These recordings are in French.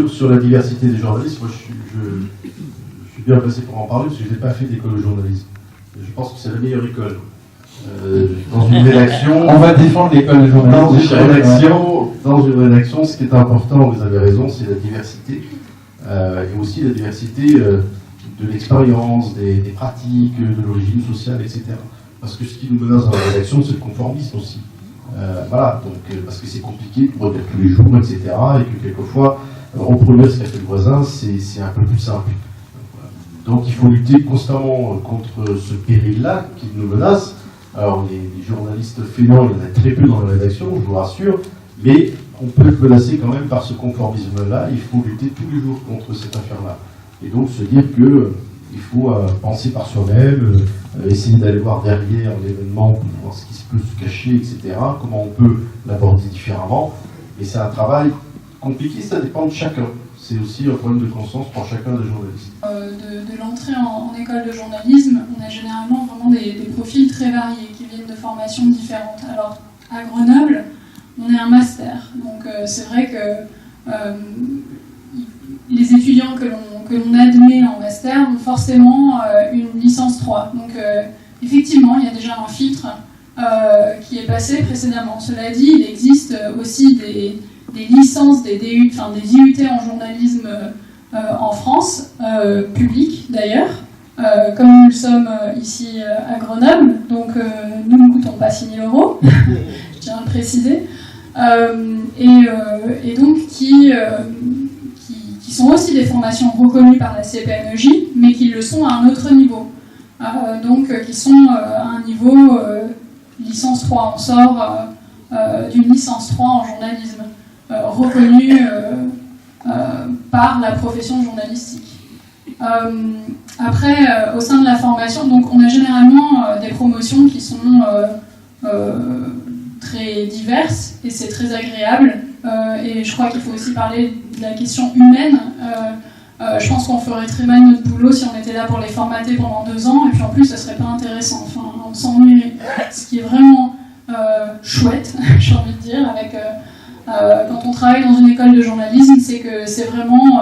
sur la diversité des journalistes, moi je suis bien placé pour en parler parce que je n'ai pas fait d'école de journalisme. Je pense que c'est la meilleure école. Dans une rédaction, on va défendre l'école de journalisme. Dans une rédaction, ce qui est important, vous avez raison, c'est la diversité. Et aussi la diversité de l'expérience, des pratiques, de l'origine sociale, etc. Parce que ce qui nous menace dans la rédaction, c'est le conformisme aussi. Voilà, donc, parce que c'est compliqué de redire tous les jours, etc. Et que quelquefois, reproduire ce qu'a fait le voisin, c'est un peu plus simple. Donc il faut lutter constamment contre ce péril-là qui nous menace. Alors les journalistes fainéants, il y en a très peu dans la rédaction, je vous rassure, mais on peut être menacé quand même par ce conformisme-là. Il faut lutter tous les jours contre cette affaire-là. Et donc se dire qu'il faut penser par soi-même, essayer d'aller voir derrière l'événement pour voir ce qui peut se cacher, etc. Comment on peut l'aborder différemment. Et c'est un travail compliqué, ça dépend de chacun. C'est aussi un problème de conscience pour chacun des journalistes. De l'entrée en école de journalisme, on a généralement vraiment des profils très variés qui viennent de formations différentes. Alors, à Grenoble, on est un master. Donc, c'est vrai que les étudiants que l'on admet en master ont forcément une licence 3. Donc, effectivement, il y a déjà un filtre qui est passé précédemment. Cela dit, il existe aussi des licences, des DU, enfin des IUT en journalisme en France, public d'ailleurs, comme nous le sommes ici à Grenoble, donc nous ne coûtons pas 6 000 €, je tiens à le préciser, et donc qui sont aussi des formations reconnues par la CPNEJ, mais qui le sont à un autre niveau, donc qui sont à un niveau licence 3, on sort d'une licence 3 en journalisme. Reconnue par la profession journalistique. Après, au sein de la formation, donc on a généralement des promotions qui sont très diverses et c'est très agréable. Et je crois qu'il faut aussi parler de la question humaine. Je pense qu'on ferait très mal notre boulot si on était là pour les formater pendant 2 ans et puis en plus ça serait pas intéressant. Enfin, on s'ennuierait. Ce qui est vraiment chouette, j'ai envie de dire, avec quand on travaille dans une école de journalisme, c'est que c'est vraiment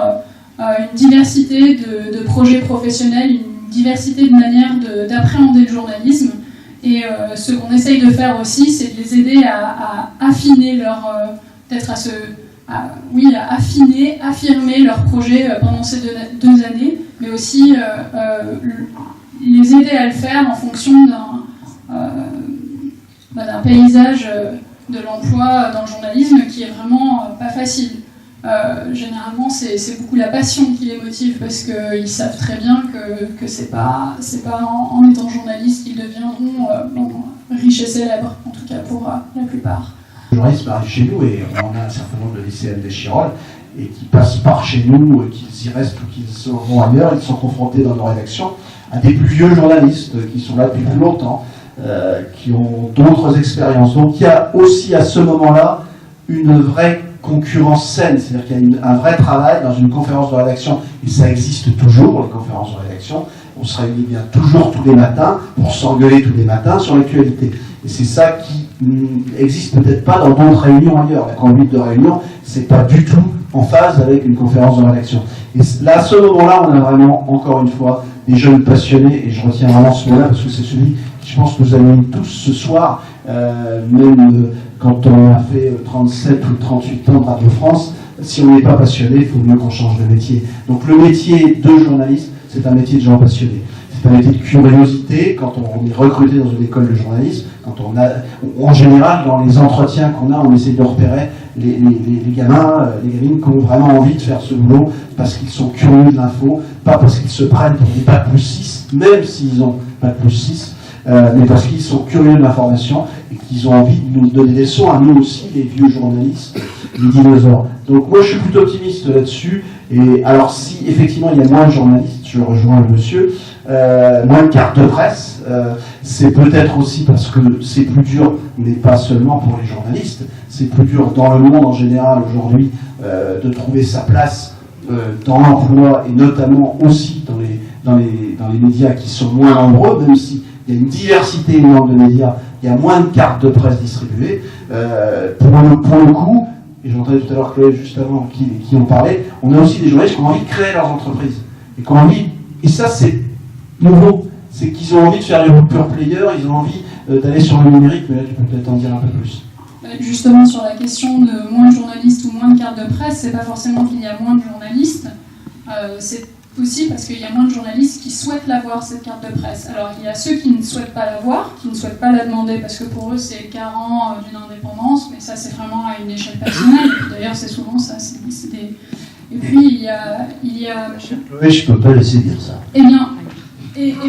une diversité de projets professionnels, une diversité de manières d'appréhender le journalisme. Et ce qu'on essaye de faire aussi, c'est de les aider à affiner leur, peut-être à affiner, affirmer leur projet pendant ces 2 années, mais aussi les aider à le faire en fonction d'un paysage de l'emploi dans le journalisme qui est vraiment pas facile. Généralement, c'est beaucoup la passion qui les motive parce qu'ils savent très bien que c'est pas en étant journaliste qu'ils deviendront riches et célèbres, en tout cas pour la plupart. Le journalisme arrive chez nous et on a un certain nombre de lycéens de Chirol et qui passent par chez nous, qu'ils y restent ou qu'ils vont ailleurs, ils sont confrontés dans nos rédactions à des plus vieux journalistes qui sont là depuis plus longtemps. Qui ont d'autres expériences. Donc il y a aussi à ce moment-là une vraie concurrence saine, c'est-à-dire qu'il y a un vrai travail dans une conférence de rédaction, et ça existe toujours, les conférences de rédaction, on se réunit bien toujours tous les matins pour s'engueuler tous les matins sur l'actualité. Et c'est ça qui n'existe peut-être pas dans d'autres réunions ailleurs. La conduite de réunion, c'est pas du tout en phase avec une conférence de rédaction. Et là, à ce moment-là, on a vraiment, encore une fois, des jeunes passionnés, et je retiens vraiment ce mot-là parce que c'est celui qui, je pense, que nous avons tous ce soir, même quand on a fait 37 ou 38 ans de Radio France, si on n'est pas passionné, il faut mieux qu'on change de métier. Donc le métier de journaliste, c'est un métier de gens passionnés. C'est un métier de curiosité. Quand on est recruté dans une école de journalisme, quand on a, en général, dans les entretiens qu'on a, on essaie de repérer les gamins, les gamines qui ont vraiment envie de faire ce boulot parce qu'ils sont curieux de l'info, pas parce qu'ils se prennent pour des bac plus 6, même s'ils ont bac plus 6, mais parce qu'ils sont curieux de l'information et qu'ils ont envie de nous donner des leçons à nous aussi, les vieux journalistes, les dinosaures. Donc moi je suis plutôt optimiste là-dessus. Et alors si effectivement il y a moins de journalistes, je rejoins le monsieur, moins de cartes de presse, c'est peut-être aussi parce que c'est plus dur, mais pas seulement pour les journalistes, c'est plus dur dans le monde en général aujourd'hui de trouver sa place dans l'emploi et notamment aussi dans les médias qui sont moins nombreux, même s'il y a une diversité énorme de médias, il y a moins de cartes de presse distribuées. Pour le coup, et j'entendais tout à l'heure Chloé juste avant qui en parlait, on a aussi des journalistes qui ont envie de créer leurs entreprises. Et ça c'est nouveau, c'est qu'ils ont envie de faire les pure players, ils ont envie d'aller sur le numérique, mais là tu peux peut-être en dire un peu plus. Justement, sur la question de moins de journalistes ou moins de cartes de presse, c'est pas forcément qu'il y a moins de journalistes, c'est aussi parce qu'il y a moins de journalistes qui souhaitent l'avoir, cette carte de presse. Alors, il y a ceux qui ne souhaitent pas l'avoir, qui ne souhaitent pas la demander parce que pour eux, c'est carent d'une indépendance, mais ça, c'est vraiment à une échelle personnelle. Et puis, d'ailleurs, c'est souvent ça. Et puis, il y a... Chloé, je peux pas laisser dire ça. Eh bien...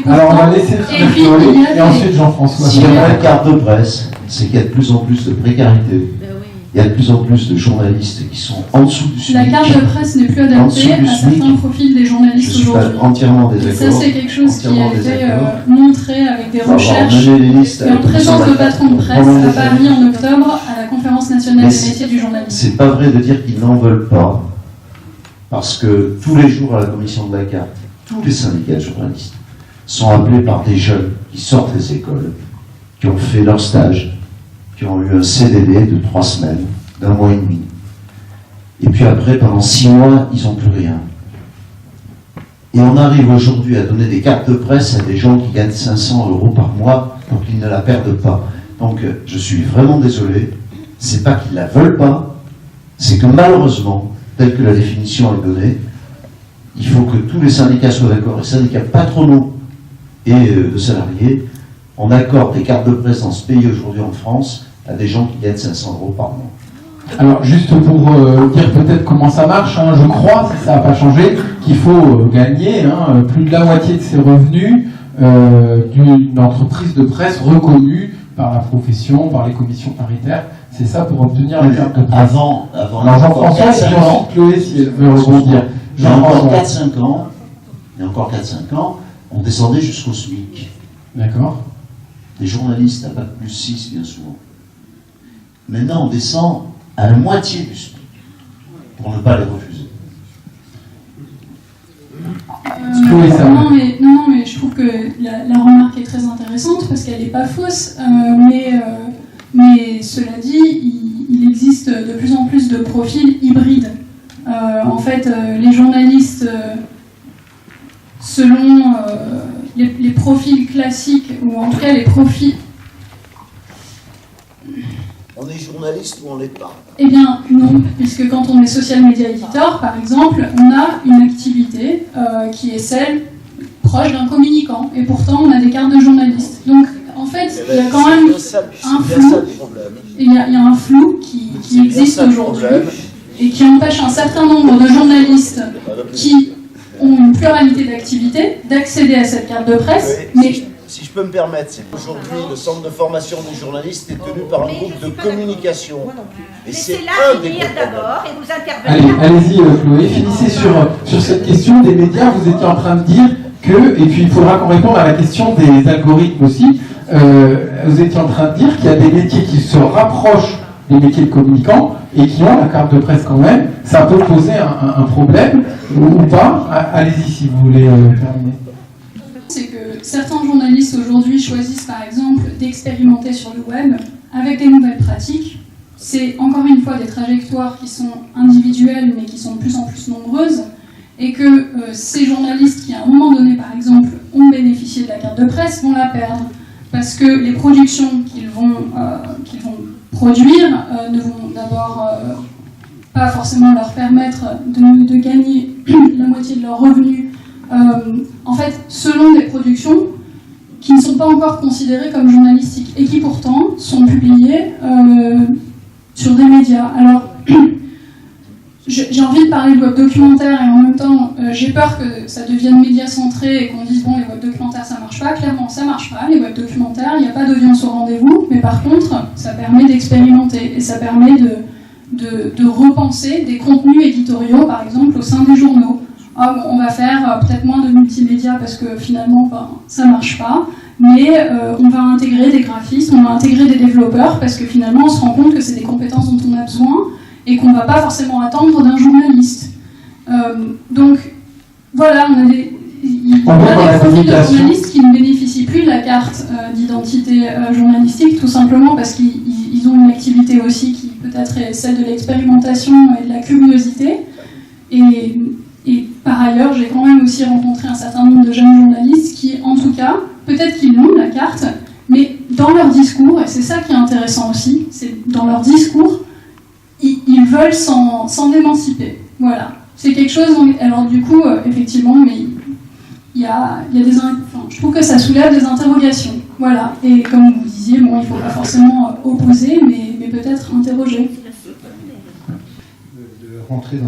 Alors, on va laisser Chloé et ensuite Jean-François. Si il y a une carte de presse, c'est qu'il y a de plus en plus de précarité. Il y a de plus en plus de journalistes qui sont en dessous du SMIC. La carte de presse n'est plus adaptée à certains profils des journalistes aujourd'hui. Je suis entièrement désaccord. Et ça, c'est quelque chose qui a été montré avec des recherches. Et en présence de patrons de presse à Paris en octobre, à la Conférence nationale des métiers du journalisme. C'est pas vrai de dire qu'ils n'en veulent pas, parce que tous les jours à la commission de la carte, tous les syndicats de journalistes sont appelés par des jeunes qui sortent des écoles, qui ont fait leur stage, qui ont eu un CDD de 3 semaines, d'1 mois et demi. Et puis après, pendant 6 mois, ils n'ont plus rien. Et on arrive aujourd'hui à donner des cartes de presse à des gens qui gagnent 500 € par mois pour qu'ils ne la perdent pas. Donc, je suis vraiment désolé. C'est pas qu'ils la veulent pas, c'est que malheureusement, telle que la définition est donnée, il faut que tous les syndicats soient d'accord, les syndicats patronaux et de salariés, on accorde des cartes de presse dans ce pays aujourd'hui en France à des gens qui gagnent 500 € par mois. Alors, juste pour dire peut-être comment ça marche, hein, je crois, si ça n'a pas changé, qu'il faut gagner plus de la moitié de ses revenus d'une entreprise de presse reconnue par la profession, par les commissions paritaires. C'est ça pour obtenir la carte de presse. Avant alors Jean-François, et ensuite Chloé, si elle veut rebondir. Il y a encore 4-5 ans, on descendait jusqu'au SMIC. D'accord. Des journalistes à bac plus 6, bien souvent. Maintenant, on descend à la moitié du SMIC, pour ne pas les refuser. Non, mais je trouve que la remarque est très intéressante, parce qu'elle n'est pas fausse, mais cela dit, il existe de plus en plus de profils hybrides. En fait, les journalistes, selon les profils classiques, ou en tout cas les profils... On est journaliste ou on l'est pas? Eh bien non, puisque quand on est social media editor, par exemple, on a une activité qui est celle proche d'un communicant, et pourtant on a des cartes de journaliste. Donc en fait, il y a quand même un flou, il y a un flou qui existe aujourd'hui, et qui empêche un certain nombre de journalistes qui ont une pluralité d'activités d'accéder à cette carte de presse, mais... Si je peux me permettre, c'est qu'aujourd'hui, le centre de formation des journalistes est tenu par un groupe de communication. Et c'est un des groupes d'abord et vous intervenir. Allez-y Chloé, finissez sur cette question des médias. Vous étiez en train de dire que, et puis il faudra qu'on réponde à la question des algorithmes aussi, vous étiez en train de dire qu'il y a des métiers qui se rapprochent des métiers de communicants et qui ont la carte de presse quand même. Ça peut poser un problème ou pas. Allez-y si vous voulez terminer. C'est que certains journalistes aujourd'hui choisissent par exemple d'expérimenter sur le web avec des nouvelles pratiques. C'est encore une fois des trajectoires qui sont individuelles mais qui sont de plus en plus nombreuses, et que ces journalistes qui à un moment donné par exemple ont bénéficié de la carte de presse vont la perdre parce que les productions qu'ils vont produire ne vont d'abord pas forcément leur permettre de gagner la moitié de leurs revenus. En fait, selon des productions qui ne sont pas encore considérées comme journalistiques et qui pourtant sont publiées sur des médias. Alors, j'ai envie de parler de web documentaire et en même temps, j'ai peur que ça devienne média centré et qu'on dise bon, les web documentaires ça marche pas. Clairement, ça marche pas. Les web documentaires, il n'y a pas d'audience au rendez-vous, mais par contre, ça permet d'expérimenter et ça permet de repenser des contenus éditoriaux, par exemple, au sein des journaux. On va faire peut-être moins de multimédia parce que finalement ça marche pas, mais on va intégrer des graphistes, on va intégrer des développeurs parce que finalement on se rend compte que c'est des compétences dont on a besoin et qu'on ne va pas forcément attendre d'un journaliste. Donc voilà, on a des profils de journalistes qui ne bénéficient plus de la carte d'identité journalistique, tout simplement parce qu'ils ont une activité aussi qui peut-être est celle de l'expérimentation et de la curiosité. Et par ailleurs, j'ai quand même aussi rencontré un certain nombre de jeunes journalistes qui, en tout cas, peut-être qu'ils l'ont, la carte, mais dans leur discours, et c'est ça qui est intéressant aussi, c'est dans leur discours, ils veulent s'en émanciper. Voilà. C'est quelque chose... Alors du coup, effectivement, mais il y a des... Enfin, je trouve que ça soulève des interrogations. Voilà. Et comme vous disiez, bon, il ne faut pas forcément opposer, mais peut-être interroger. De rentrer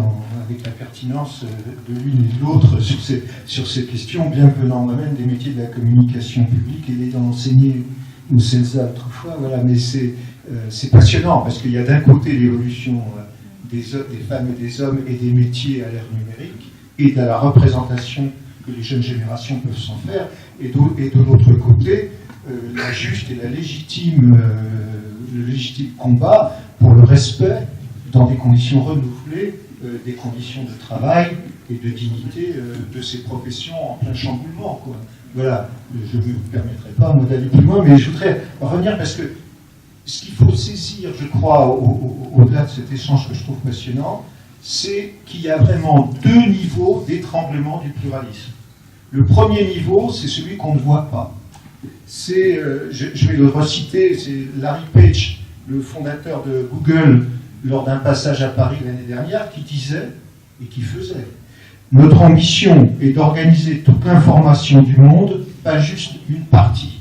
avec la pertinence de l'une et de l'autre sur ces questions, bien que venant moi-même des métiers de la communication publique et d'ayant enseigné au CELSA autrefois, voilà, mais c'est passionnant parce qu'il y a d'un côté l'évolution des femmes et des hommes et des métiers à l'ère numérique et de la représentation que les jeunes générations peuvent s'en faire, et de l'autre côté la juste et le légitime combat pour le respect dans des conditions renouvelées, des conditions de travail et de dignité de ces professions en plein chamboulement, quoi. Voilà, je ne me permettrai pas moi d'aller plus loin, mais je voudrais revenir parce que ce qu'il faut saisir, je crois, au-delà de cet échange que je trouve passionnant, c'est qu'il y a vraiment deux niveaux d'étranglement du pluralisme. Le premier niveau, c'est celui qu'on ne voit pas. C'est, je vais le reciter, c'est Larry Page, le fondateur de Google, lors d'un passage à Paris l'année dernière, qui disait et qui faisait: notre ambition est d'organiser toute l'information du monde, pas juste une partie.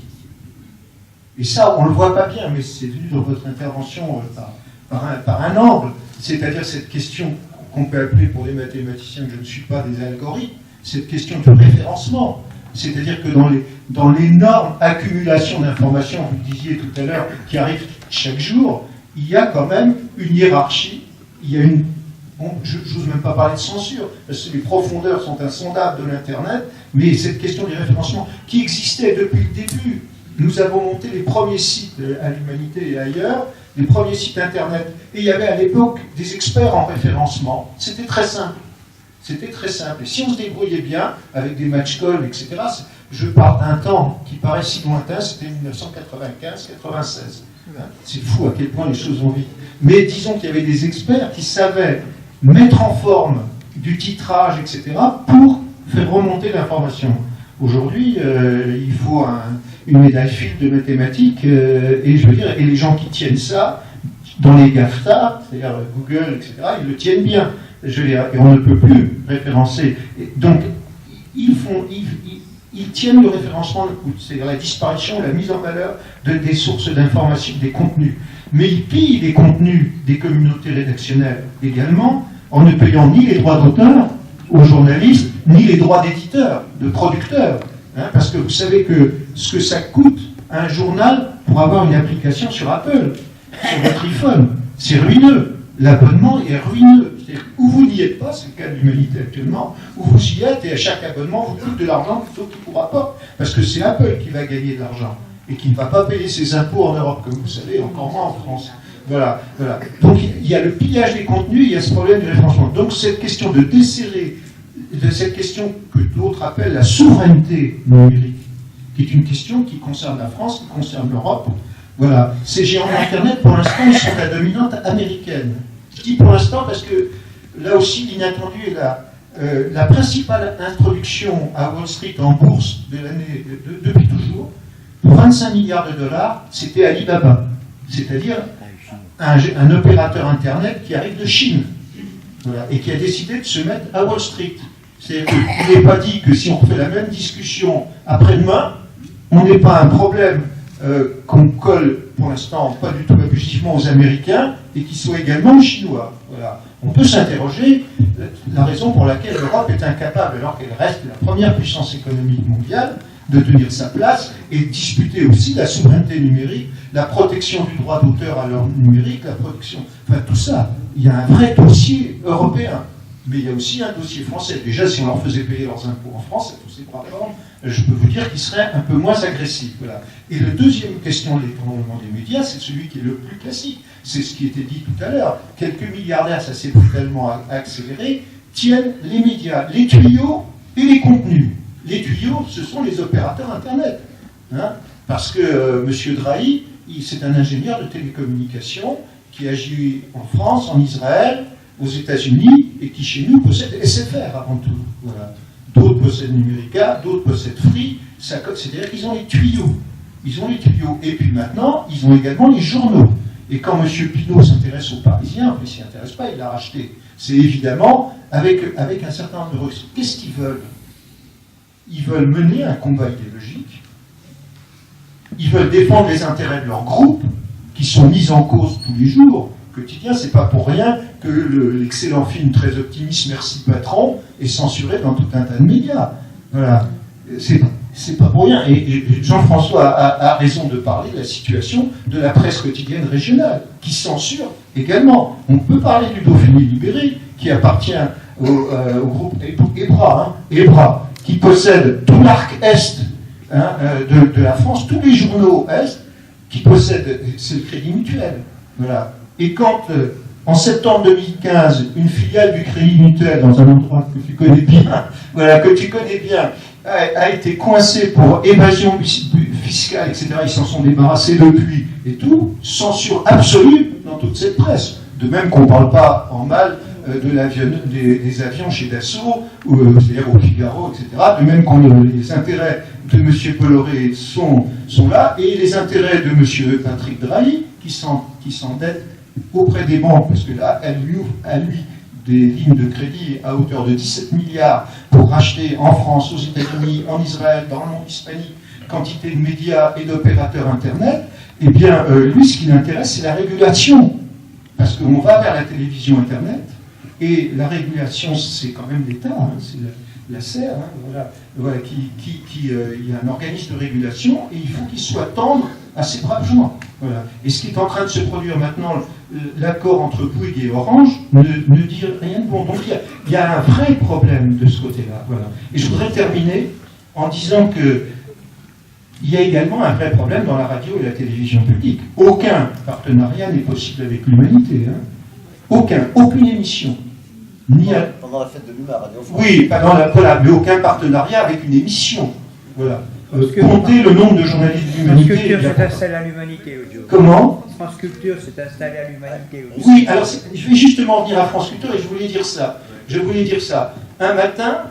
Et ça, on ne le voit pas bien, mais c'est venu dans votre intervention par un angle, c'est-à-dire cette question qu'on peut appeler pour les mathématiciens, que je ne suis pas, des algorithmes, cette question du référencement. C'est-à-dire que dans l'énorme accumulation d'informations, vous le disiez tout à l'heure, qui arrive chaque jour, il y a quand même une hiérarchie, il y a une... Bon, je n'ose même pas parler de censure, parce que les profondeurs sont insondables de l'Internet, mais cette question du référencement qui existait depuis le début. Nous avons monté les premiers sites à l'Humanité et ailleurs, les premiers sites Internet, et il y avait à l'époque des experts en référencement. C'était très simple. C'était très simple. Et si on se débrouillait bien, avec des match calls, etc., je parle d'un temps qui paraît si lointain, c'était 1995-96. C'est fou à quel point les choses vont vite. Mais disons qu'il y avait des experts qui savaient mettre en forme du titrage, etc., pour faire remonter l'information. Aujourd'hui, il faut une médaille Fields de mathématiques, et je veux dire, et les gens qui tiennent ça, dans les GAFTA, c'est-à-dire Google, etc., ils le tiennent bien. Je veux dire, et on ne peut plus référencer. Et donc, ils tiennent le référencement, c'est-à-dire la disparition, la mise en valeur des sources d'information, des contenus. Mais ils pillent les contenus des communautés rédactionnelles également, en ne payant ni les droits d'auteur aux journalistes, ni les droits d'éditeurs, de producteurs. Parce que vous savez que ce que ça coûte à un journal pour avoir une application sur Apple, sur votre iPhone, c'est ruineux. L'abonnement est ruineux. Ou vous n'y êtes pas, c'est le cas de l'Humanité actuellement, ou vous y êtes et à chaque abonnement vous coûte de l'argent plutôt qu'il vous rapporte. Parce que c'est Apple qui va gagner de l'argent et qui ne va pas payer ses impôts en Europe, comme vous savez, encore moins en France. Voilà. Donc il y a le pillage des contenus, il y a ce problème du référencement. Donc cette question de desserrer, de cette question que d'autres appellent la souveraineté numérique, qui est une question qui concerne la France, qui concerne l'Europe. Voilà. Ces géants d'Internet, pour l'instant, ils sont la dominante américaine. Je dis pour l'instant parce que là aussi, l'inattendu est là. La principale introduction à Wall Street en bourse de l'année depuis toujours, pour 25 milliards de dollars, c'était Alibaba, c'est-à-dire un opérateur Internet qui arrive de Chine, voilà, et qui a décidé de se mettre à Wall Street. C'est-à-dire qu'il n'est pas dit que si on refait la même discussion après-demain, on n'est pas un problème qu'on colle pour l'instant pas du tout abusivement aux Américains et qui soit également aux Chinois. Voilà. On peut s'interroger la raison pour laquelle l'Europe est incapable, alors qu'elle reste la première puissance économique mondiale, de tenir sa place et disputer aussi la souveraineté numérique, la protection du droit d'auteur à l'heure numérique, la protection... Enfin, tout ça. Il y a un vrai dossier européen. Mais il y a aussi un dossier français. Déjà, si on leur faisait payer leurs impôts en France, à tous ces plateformes, je peux vous dire qu'ils seraient un peu moins agressifs. Voilà. Et la deuxième question de l'étranglement des médias, c'est celui qui est le plus classique. C'est ce qui était dit tout à l'heure. Quelques milliardaires, ça s'est brutalement accéléré, tiennent les médias, les tuyaux et les contenus. Les tuyaux, ce sont les opérateurs Internet. Parce que M. Drahi, c'est un ingénieur de télécommunications qui agit en France, en Israël, aux États-Unis, et qui chez nous possède SFR avant tout. Voilà. D'autres possèdent Numérica, d'autres possèdent Free, c'est-à-dire qu'ils ont les tuyaux. Ils ont les tuyaux. Et puis maintenant, ils ont également les journaux. Et quand M. Pinault s'intéresse aux Parisiens, mais il ne s'y intéresse pas, il l'a racheté. C'est évidemment avec un certain nombre de risques. Qu'est-ce qu'ils veulent? Ils veulent mener un combat idéologique. Ils veulent défendre les intérêts de leur groupe, qui sont mis en cause tous les jours. Quotidien, c'est pas pour rien que l'excellent film Très optimiste, Merci Patron est censuré dans tout un tas de médias. Voilà. C'est pas pour rien. Et Jean-François a raison de parler de la situation de la presse quotidienne régionale, qui censure également. On peut parler du Dauphiné libéré, qui appartient au groupe EBRA, qui possède tout l'arc Est de la France, tous les journaux Est, qui possèdent, c'est le Crédit Mutuel. Voilà. Et quand, en septembre 2015, une filiale du Crédit Mutuel, dans un endroit que tu connais bien, a été coincée pour évasion fiscale, etc., ils s'en sont débarrassés depuis, et tout, censure absolue dans toute cette presse. De même qu'on ne parle pas en mal des avions chez Dassault, c'est-à-dire au Figaro, etc. De même que les intérêts de M. Bolloré sont là, et les intérêts de M. Patrick Drahi, qui s'endette auprès des banques, parce que là, elle lui ouvre à lui des lignes de crédit à hauteur de 17 milliards pour racheter en France, aux États-Unis, en Israël, dans le monde hispanique, quantité de médias et d'opérateurs Internet, eh bien, lui, ce qui l'intéresse, c'est la régulation. Parce qu'on va vers la télévision Internet, et la régulation, c'est quand même l'État, hein, c'est la SER, hein, voilà, il y a un organisme de régulation, et il faut qu'il soit tendre à ses braves joints. Voilà. Et ce qui est en train de se produire maintenant, l'accord entre Bouygues et Orange, ne dit rien de bon. Donc il y a un vrai problème de ce côté-là. Voilà. Et je voudrais terminer en disant que il y a également un vrai problème dans la radio et la télévision publique. Aucun partenariat n'est possible avec l'humanité. Hein. Aucune émission. Pendant la fête de l'humain, Radio France. Oui, voilà, mais aucun partenariat avec une émission. Voilà. Compter le nombre de journalistes de l'humanité. France Culture s'est installé à l'humanité audio. Comment? France Culture s'est installé à l'humanité audio. Oui, alors je vais justement venir à France Culture et je voulais dire ça. Un matin,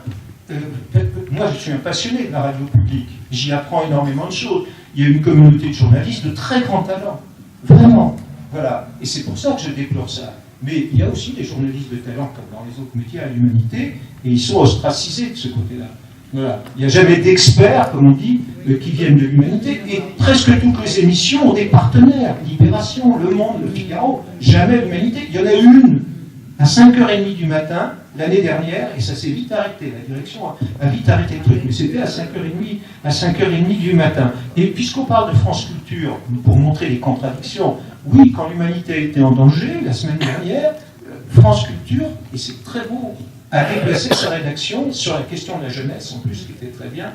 moi je suis un passionné de la radio publique. J'y apprends énormément de choses. Il y a une communauté de journalistes de très grand talent. Vraiment. Voilà. Et c'est pour ça que je déplore ça. Mais il y a aussi des journalistes de talent, comme dans les autres médias à l'humanité, et ils sont ostracisés de ce côté-là. Voilà. Il n'y a jamais d'experts, comme on dit, qui viennent de l'humanité, et presque toutes les émissions ont des partenaires. Libération, Le Monde, Le Figaro, jamais l'humanité. Il y en a une à 5h30 du matin, l'année dernière, et ça s'est vite arrêté. La direction a vite arrêté le truc, mais c'était à 5h30 du matin. Et puisqu'on parle de France Culture, pour montrer les contradictions, oui, quand l'humanité était en danger, la semaine dernière, France Culture, et c'est très beau, a déplacé sa rédaction sur la question de la jeunesse, en plus, ce qui était très bien,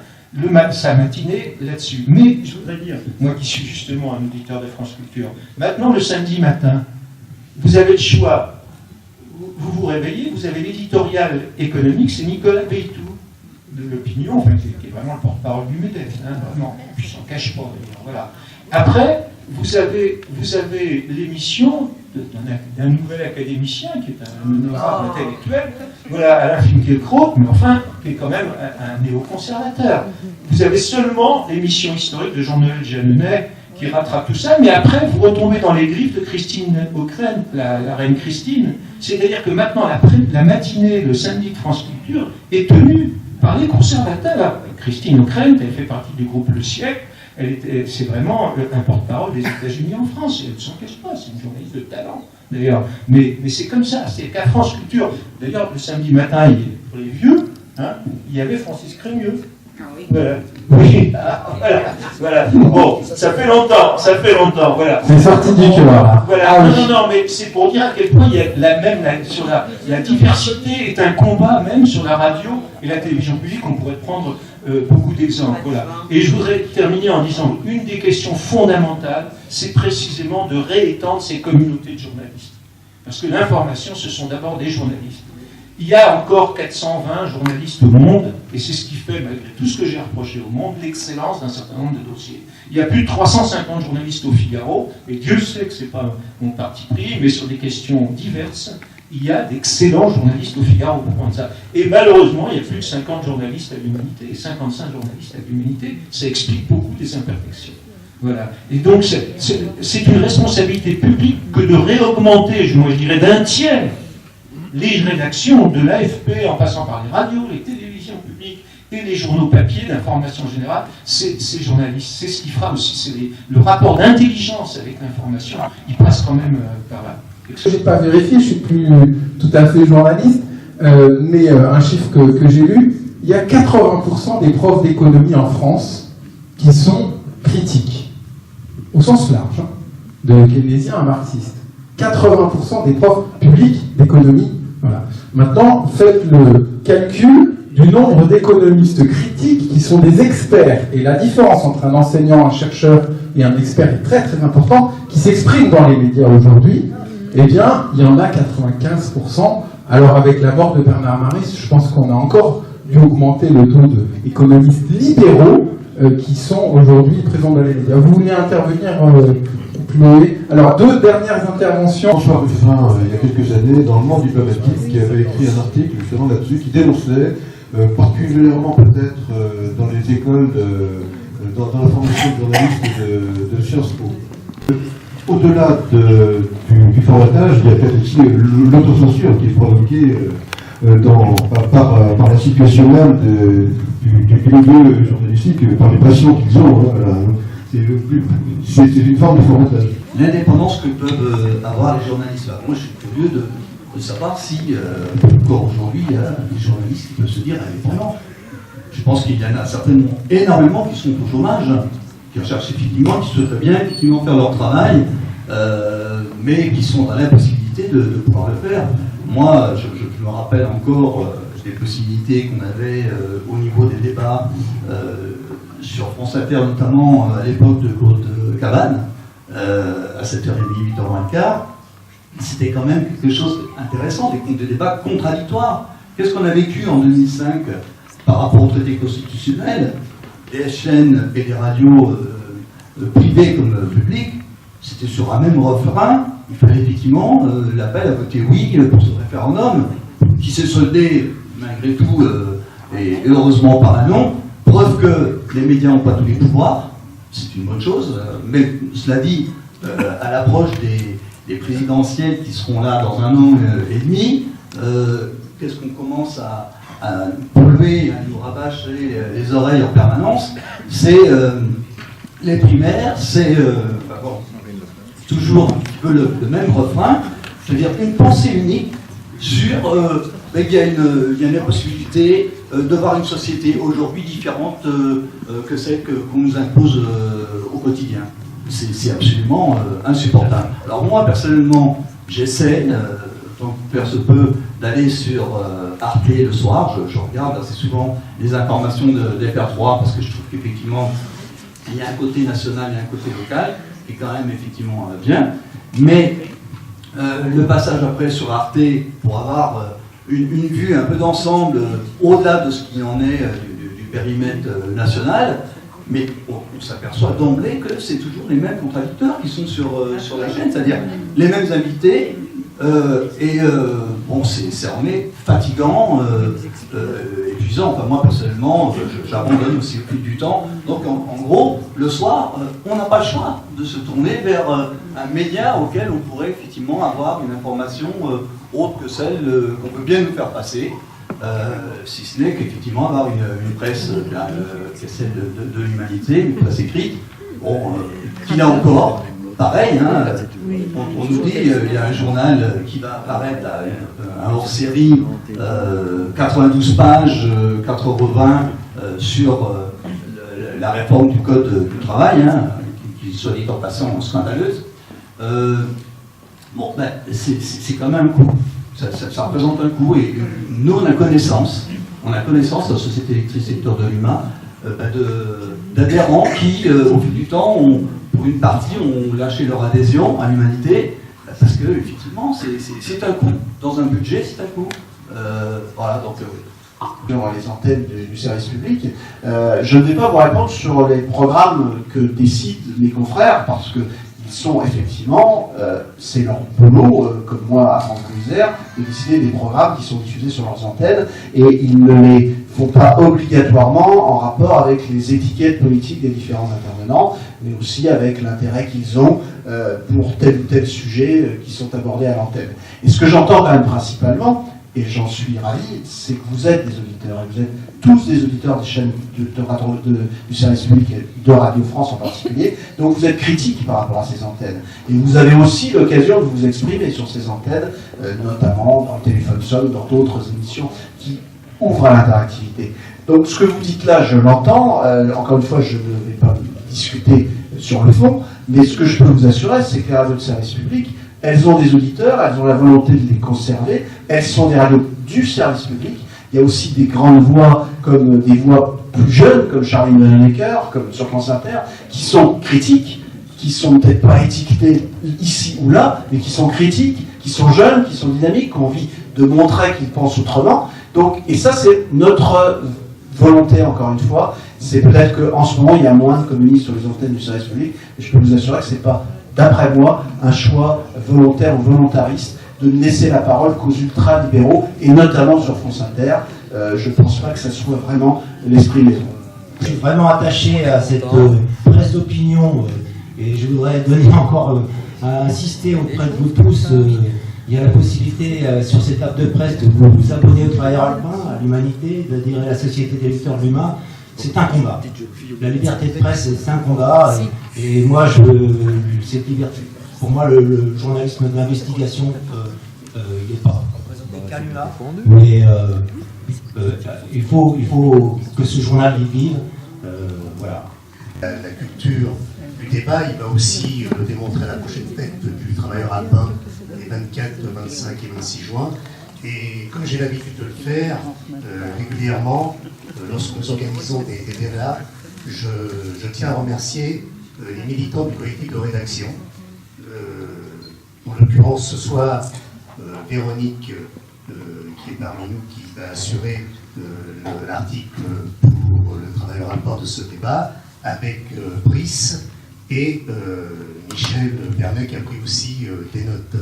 sa matinée là-dessus. Mais je voudrais dire, moi qui suis justement un auditeur de France Culture, maintenant le samedi matin, vous avez le choix. Vous vous réveillez, vous avez l'éditorial économique, c'est Nicolas Beytou, de l'Opinion, enfin, qui est vraiment le porte-parole du MEDEF, hein, vraiment, il ne s'en cache pas, d'ailleurs, voilà. Après, vous avez l'émission d'un nouvel académicien, qui est un honorable intellectuel, voilà, Alain Finkielkraut, mais enfin, qui est quand même un néoconservateur. Vous avez seulement l'émission historique de Jean-Noël Jeanneney, qui rattrape tout ça, mais après, vous retombez dans les griffes de Christine O'Krent, la reine Christine. C'est-à-dire que maintenant, la matinée, le samedi de France Culture, est tenue par les conservateurs. Christine O'Krent, elle fait partie du groupe Le Siècle, c'est vraiment un porte-parole des États-Unis en France, et elle ne s'en cache pas, c'est une journaliste de talent, d'ailleurs. Mais c'est comme ça, c'est qu'à France Culture, d'ailleurs, le samedi matin, pour les vieux, hein, il y avait Francis Crémieux. Ah oui. Voilà. Oui, voilà. Bon, ça fait longtemps, voilà. C'est sorti du cœur. Voilà. Ah, oui. Non, mais c'est pour dire à quel point il y a la diversité est un combat même sur la radio et la télévision publique. On pourrait prendre beaucoup d'exemples. Voilà. Et je voudrais terminer en disant une des questions fondamentales, c'est précisément de réétendre ces communautés de journalistes. Parce que l'information, ce sont d'abord des journalistes. Il y a encore 420 journalistes au monde, et c'est ce qui fait, malgré tout ce que j'ai reproché au monde, l'excellence d'un certain nombre de dossiers. Il y a plus de 350 journalistes au Figaro, et Dieu sait que ce n'est pas mon parti pris, mais sur des questions diverses, il y a d'excellents journalistes au Figaro pour prendre ça. Et malheureusement, il y a plus de 50 journalistes à l'Humanité, et 55 journalistes à l'Humanité. Ça explique beaucoup des imperfections. Voilà. Et donc, c'est une responsabilité publique que de réaugmenter, moi je dirais, d'un tiers les rédactions de l'AFP, en passant par les radios, les télévisions publiques et les journaux papier d'information générale, ces journalistes. C'est ce qui fera aussi, c'est le rapport d'intelligence avec l'information, il passe quand même par là. Je n'ai pas vérifié, je ne suis plus tout à fait journaliste, mais un chiffre que j'ai lu, il y a 80% des profs d'économie en France qui sont critiques, au sens large, hein, de keynésien à marxiste. 80% des profs publics d'économie. Voilà. Maintenant, faites le calcul du nombre d'économistes critiques qui sont des experts. Et la différence entre un enseignant, un chercheur et un expert est très très importante, qui s'exprime dans les médias aujourd'hui. Eh bien, il y en a 95%. Alors, avec la mort de Bernard Maris, je pense qu'on a encore dû augmenter le taux d'économistes libéraux qui sont aujourd'hui présents dans les médias. Vous voulez intervenir, Chloé? Alors, deux dernières interventions. François Ruffin, il y a quelques années, dans Le Monde diplomatique, qui avait écrit un article justement là-dessus, qui dénonçait, particulièrement peut-être dans les écoles, dans la formation de journalistes de Sciences Po. Au-delà du formatage, il y a peut-être aussi l'autocensure qui est provoquée par la situation même du milieu journalistique, par les passions qu'ils ont. Voilà. C'est une forme de formatage. L'indépendance que peuvent avoir les journalistes. Alors, moi, je suis curieux de savoir si, encore aujourd'hui, il y a des journalistes qui peuvent se dire indépendants. Je pense qu'il y en a certainement énormément qui sont au chômage, qui recherchent effectivement, qui souhaiteraient bien effectivement faire leur travail, mais qui sont dans l'impossibilité de pouvoir le faire. Moi, je me rappelle encore des possibilités qu'on avait au niveau des débats sur France Inter, notamment à l'époque de Claude Cabane, à 7h30, 8h15. C'était quand même quelque chose d'intéressant, des débats contradictoires. Qu'est-ce qu'on a vécu en 2005 par rapport au traité constitutionnel? Les chaînes et les radios privées comme publiques, c'était sur un même refrain. Il fallait effectivement l'appel à voter oui pour ce référendum, qui s'est soldé malgré tout, et heureusement par un non. Preuve que les médias n'ont pas tous les pouvoirs, c'est une bonne chose, mais cela dit, à l'approche des présidentielles qui seront là dans un an et demi, qu'est-ce qu'on commence à polluer, à nous rabâcher les oreilles en permanence? C'est les primaires, c'est toujours un petit peu le même refrain, c'est-à-dire une pensée unique sur il y a une possibilité de voir une société aujourd'hui différente que celle qu'on nous impose au quotidien. C'est absolument insupportable. Alors moi, personnellement, j'essaie, tant que faire se peut, d'aller sur Arte le soir. Je regarde assez souvent les informations de FR3 parce que je trouve qu'effectivement, il y a un côté national et un côté local qui est quand même effectivement bien. Mais le passage après sur Arte pour avoir une vue un peu d'ensemble au-delà de ce qu'il en est du périmètre national, mais on s'aperçoit d'emblée que c'est toujours les mêmes contradicteurs qui sont sur la chaîne, c'est-à-dire les mêmes invités, bon, c'est en est fatigant, épuisant. Enfin, moi personnellement, j'abandonne aussi au fil du temps. Donc en gros, le soir, on n'a pas le choix de se tourner vers un média auquel on pourrait effectivement avoir une information autre que celle qu'on peut bien nous faire passer, si ce n'est qu'effectivement avoir une presse qui est celle de l'humanité, une presse écrite, bon, qui là encore, pareil, hein, on nous dit il y a un journal qui va apparaître, un hors-série, 92 pages, 4,20 sur la réforme du code du travail, hein, qui soit dit en passant scandaleuse. Bon, ben, c'est quand même un coût. Ça représente un coût. Et nous, on a connaissance, la Société électrique secteur de l'humain, d'adhérents qui, au fil du temps, pour une partie, ont lâché leur adhésion à l'humanité, parce que, effectivement, c'est un coût. Dans un budget, c'est un coût. Voilà, donc dans les antennes du service public. Je ne vais pas vous répondre sur les programmes que décident mes confrères, parce que ils sont effectivement, c'est leur boulot, comme moi à France Télévisions, de décider des programmes qui sont diffusés sur leurs antennes, et ils ne les font pas obligatoirement en rapport avec les étiquettes politiques des différents intervenants, mais aussi avec l'intérêt qu'ils ont pour tel ou tel sujet qui sont abordés à l'antenne. Et ce que j'entends quand même principalement, et j'en suis ravi, c'est que vous êtes des auditeurs, et vous êtes tous des auditeurs des chaînes du service public, de Radio France en particulier, donc vous êtes critiques par rapport à ces antennes. Et vous avez aussi l'occasion de vous exprimer sur ces antennes, notamment dans le Téléphone Sonne, dans d'autres émissions qui ouvrent à l'interactivité. Donc ce que vous dites là, je l'entends, encore une fois, je ne vais pas discuter sur le fond, mais ce que je peux vous assurer, c'est que les radios de service public, elles ont des auditeurs, elles ont la volonté de les conserver, elles sont des radios du service public. Il y a aussi des grandes voix, comme des voix plus jeunes, comme Charlie Melenecker, comme sur France Inter, qui sont critiques, qui sont peut-être pas étiquetées ici ou là, mais qui sont critiques, qui sont jeunes, qui sont dynamiques, qui ont envie de montrer qu'ils pensent autrement. Donc, et ça, c'est notre volonté, encore une fois. C'est peut-être qu'en ce moment, il y a moins de communistes sur les antennes du service public, mais je peux vous assurer que c'est pas, d'après moi, un choix volontaire ou volontariste de ne laisser la parole qu'aux ultra-libéraux, et notamment sur France Inter. Je ne pense pas que ça soit vraiment l'esprit maison. Je suis vraiment attaché à cette presse d'opinion, et je voudrais donner encore à insister auprès de vous tous. Il y a la possibilité sur cette table de presse de vous abonner au Travailleur Alpin, à l'Humanité, d'adhérer à la Société des lecteurs de l'humain. C'est un combat. La liberté de presse, c'est un combat. Et moi, cette liberté, pour moi, le journalisme d'investigation, il n'est pas là. Mais il faut que ce journal y vive. Voilà. La culture du débat, il va aussi le démontrer à la prochaine fête du Travailleur Alpin, les 24, 25 et 26 juin. Et comme j'ai l'habitude de le faire régulièrement, lorsque nous organisons des débats, je tiens à remercier les militants du collectif de rédaction. En l'occurrence, ce soir, Véronique, qui est parmi nous, qui va assurer l'article pour le Travailleur Alpin de ce débat, avec Brice et Michel Bernet, qui a pris aussi des notes.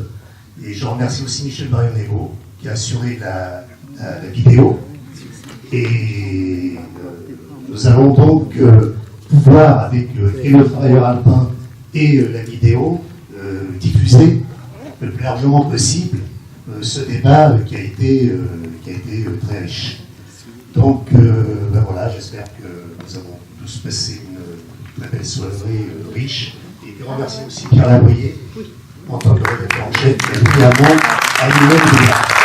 Et je remercie aussi Michel Barionnevo, qui a assuré la vidéo. Et nous allons donc pouvoir, avec et le Travailleur Alpin et la vidéo, diffuser le plus largement possible ce débat qui a été très riche. Donc ben voilà, j'espère que nous avons tous passé une très belle soirée riche. Et je remercie aussi Pierre Lavoyer, en tant que rédacteur en chef, qui a pris la main à lui-même.